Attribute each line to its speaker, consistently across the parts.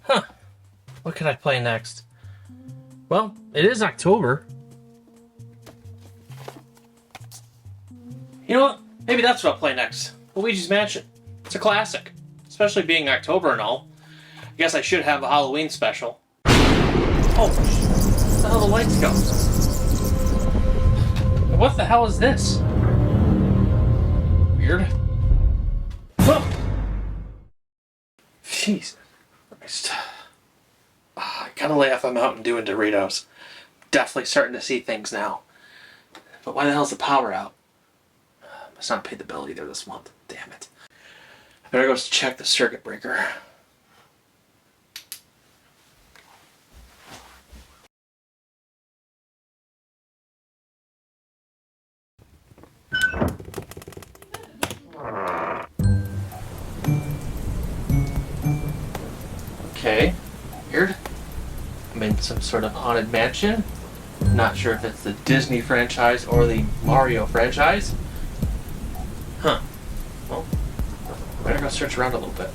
Speaker 1: Huh. What could I play next? Well, it is October. You know what? Maybe that's what I'll play next. Luigi's Mansion. It's a classic. Especially being October and all. I guess I should have a Halloween special. Oh, where the hell the lights go? What the hell is this? Weird. Whoa! Jesus Christ. I gotta laugh I'm out and doing Doritos. Definitely starting to see things now. But why the hell's the power out? Must not pay the bill either this month. Damn it. I better go check the circuit breaker. Okay, weird. I'm in some sort of haunted mansion. Not sure if it's the Disney franchise or the Mario franchise. Huh. Well, better go search around a little bit.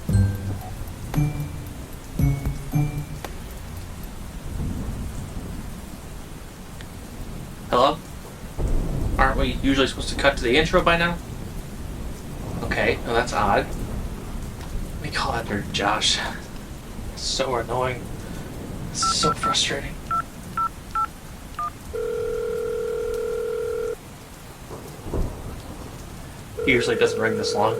Speaker 1: Hello? Aren't we usually supposed to cut to the intro by now? Okay, well that's odd. Let me call after Josh. It's so annoying. It's so frustrating. He usually doesn't ring this long.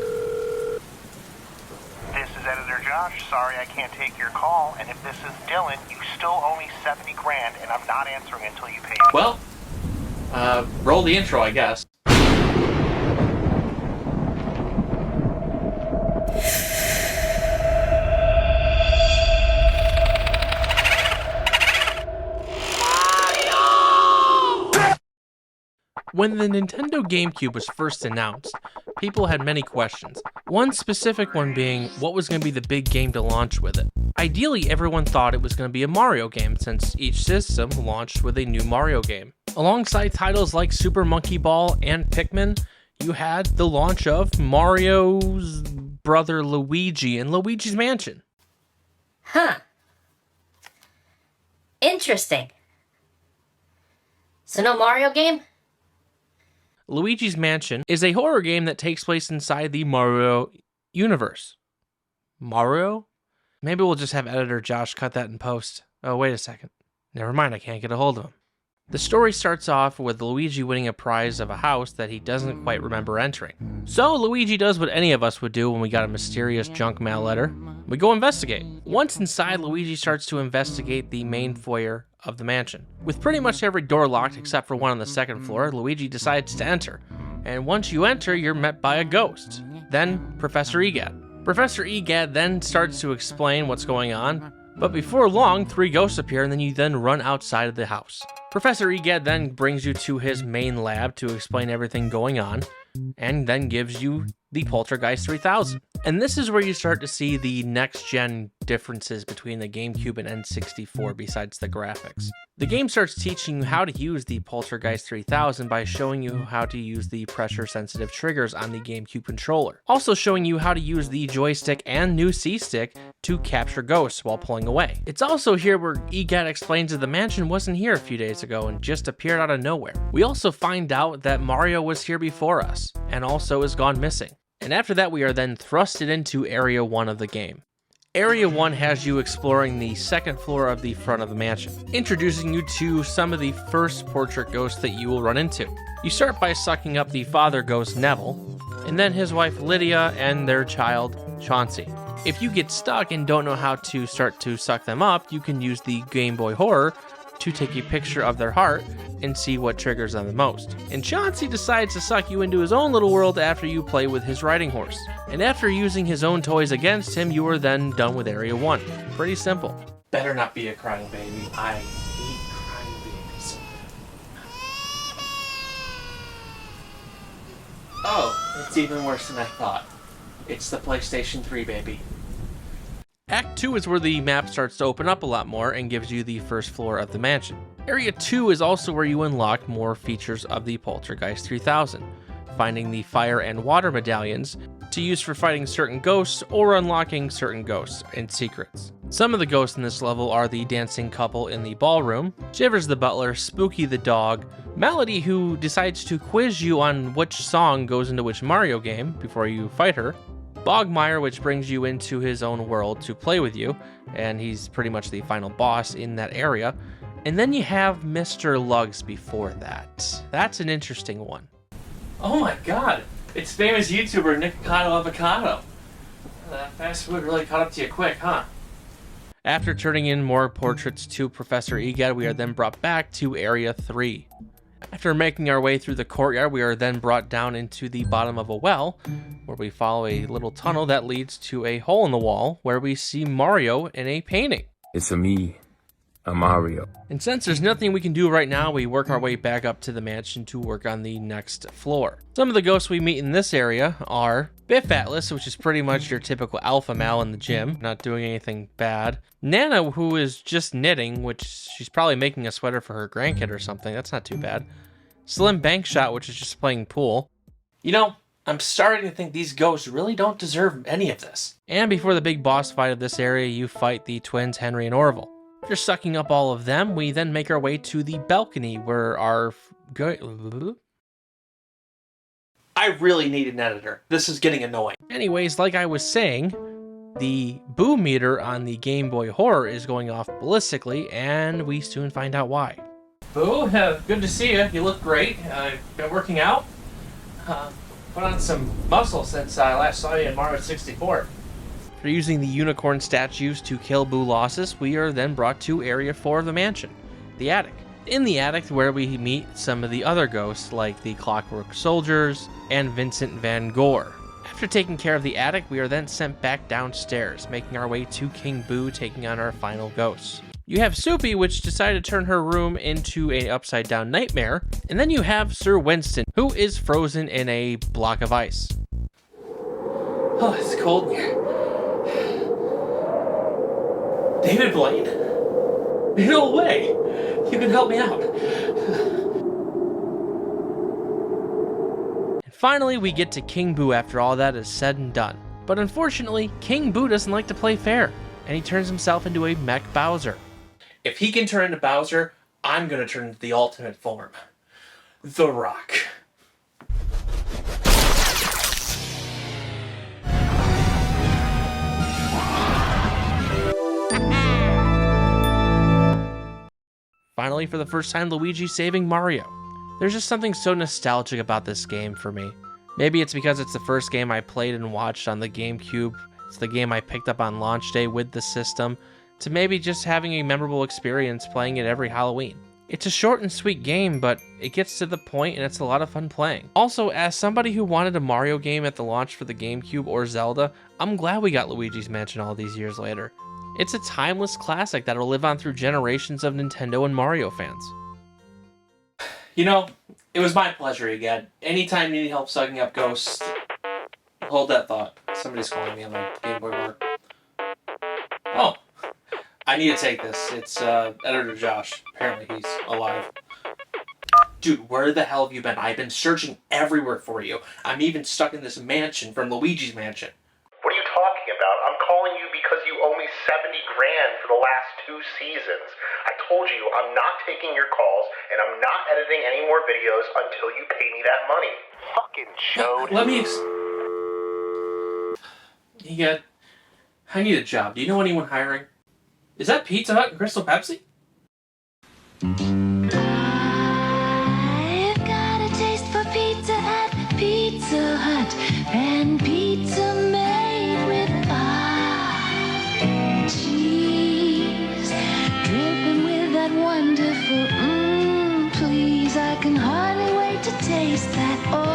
Speaker 2: This is Editor Josh. Sorry I can't take your call. And if this is Dylan, you still owe me 70 grand, and I'm not answering until you pay me.
Speaker 1: Well, roll the intro, I guess. When the Nintendo GameCube was first announced, people had many questions. One specific one being, what was going to be the big game to launch with it? Ideally, everyone thought it was going to be a Mario game, since each system launched with a new Mario game. Alongside titles like Super Monkey Ball and Pikmin, you had the launch of Mario's brother Luigi and Luigi's Mansion.
Speaker 3: Huh. Interesting. So no Mario game?
Speaker 1: Luigi's Mansion is a horror game that takes place inside the Mario universe. Mario? Maybe we'll just have editor Josh cut that in post. Oh, wait a second. Never mind, I can't get a hold of him. The story starts off with Luigi winning a prize of a house that he doesn't quite remember entering. So Luigi does what any of us would do when we got a mysterious junk mail letter. We go investigate. Once inside, Luigi starts to investigate the main foyer of the mansion. With pretty much every door locked except for one on the second floor, Luigi decides to enter. And once you enter, you're met by a ghost. Then Professor Gadd. Professor Gadd then starts to explain what's going on, but before long, 3 ghosts appear and then you then run outside of the house. Professor Gadd then brings you to his main lab to explain everything going on, and then gives you the Poltergeist 3000. And this is where you start to see the next-gen differences between the GameCube and N64 besides the graphics. The game starts teaching you how to use the Poltergeist 3000 by showing you how to use the pressure-sensitive triggers on the GameCube controller. Also showing you how to use the joystick and new C-stick to capture ghosts while pulling away. It's also here where Gadd explains that the mansion wasn't here a few days ago and just appeared out of nowhere. We also find out that Mario was here before us, and also is gone missing. And after that, we are then thrusted into Area 1 of the game. Area 1 has you exploring the second floor of the front of the mansion, introducing you to some of the first portrait ghosts that you will run into. You start by sucking up the father ghost Neville, and then his wife Lydia and their child Chauncey. If you get stuck and don't know how to start to suck them up, you can use the Game Boy Horror to take a picture of their heart and see what triggers them the most. And Chauncey decides to suck you into his own little world after you play with his riding horse. And after using his own toys against him, you are then done with Area 1. Pretty simple. Better not be a crying baby. I hate crying babies. Oh, it's even worse than I thought. It's the PlayStation 3 baby. Act 2 is where the map starts to open up a lot more and gives you the first floor of the mansion. Area 2 is also where you unlock more features of the Poltergeist 3000, finding the fire and water medallions to use for fighting certain ghosts or unlocking certain ghosts and secrets. Some of the ghosts in this level are the dancing couple in the ballroom, Shivers the butler, Spooky the dog, Melody who decides to quiz you on which song goes into which Mario game before you fight her, Bogmire, which brings you into his own world to play with you, and he's pretty much the final boss in that area. And then you have Mr. Lugs before that. That's an interesting one. Oh my god, it's famous YouTuber Nicocado Avocado. That fast food really caught up to you quick, huh? After turning in more portraits to Professor Gadd, we are then brought back to Area 3. After making our way through the courtyard, we are then brought down into the bottom of a well, where we follow a little tunnel that leads to a hole in the wall, where we see Mario in a painting.
Speaker 4: It's me, Mario.
Speaker 1: And since there's nothing we can do right now, we work our way back up to the mansion to work on the next floor. Some of the ghosts we meet in this area are Biff Atlas, which is pretty much your typical alpha male in the gym, not doing anything bad. Nana, who is just knitting, which she's probably making a sweater for her grandkid or something. That's not too bad. Slim Bankshot, which is just playing pool. You know, I'm starting to think these ghosts really don't deserve any of this. And before the big boss fight of this area, you fight the twins Henry and Orville. After sucking up all of them, we then make our way to the balcony where our... I really need an editor. This is getting annoying. Anyways, like I was saying, the boo meter on the Game Boy Horror is going off ballistically, and we soon find out why. Boo, good to see you. You look great. Been working out? Put on some muscle since I last saw you in Mario 64. After using the unicorn statues to kill Boo losses, we are then brought to Area 4 of the mansion, the attic. In the attic, where we meet some of the other ghosts, like the Clockwork Soldiers and Vincent Van Gogh. After taking care of the attic, we are then sent back downstairs, making our way to King Boo, taking on our final ghosts. You have Soupy, which decided to turn her room into an upside-down nightmare, and then you have Sir Winston, who is frozen in a block of ice. Oh, it's cold in here. David Blaine? No way! You can help me out. And finally, we get to King Boo after all that is said and done. But unfortunately, King Boo doesn't like to play fair, and he turns himself into a mech Bowser. If he can turn into Bowser, I'm gonna turn into the ultimate form. The Rock. Finally, for the first time, Luigi saving Mario. There's just something so nostalgic about this game for me. Maybe it's because it's the first game I played and watched on the GameCube. It's the game I picked up on launch day with the system, to maybe just having a memorable experience playing it every Halloween. It's a short and sweet game, but it gets to the point and it's a lot of fun playing. Also, as somebody who wanted a Mario game at the launch for the GameCube or Zelda, I'm glad we got Luigi's Mansion all these years later. It's a timeless classic that'll live on through generations of Nintendo and Mario fans. You know, it was my pleasure again. Anytime you need help sucking up ghosts, hold that thought. Somebody's calling me on my Game Boy Mark. Oh, I need to take this. It's Editor Josh. Apparently he's alive. Dude, where the hell have you been? I've been searching everywhere for you. I'm even stuck in this mansion from Luigi's Mansion.
Speaker 2: What are you talking about? I'm calling you because you owe me $70 grand for the last 2 seasons. I told you I'm not taking your calls and I'm not editing any more videos until you pay me that money. Fucking chode.
Speaker 1: Let me I need a job. Do you know anyone hiring? Is that Pizza Hut and Crystal Pepsi?
Speaker 5: I've got a taste for pizza at Pizza Hut, and pizza made with cheese, dripping with that wonderful please. I can hardly wait to taste that.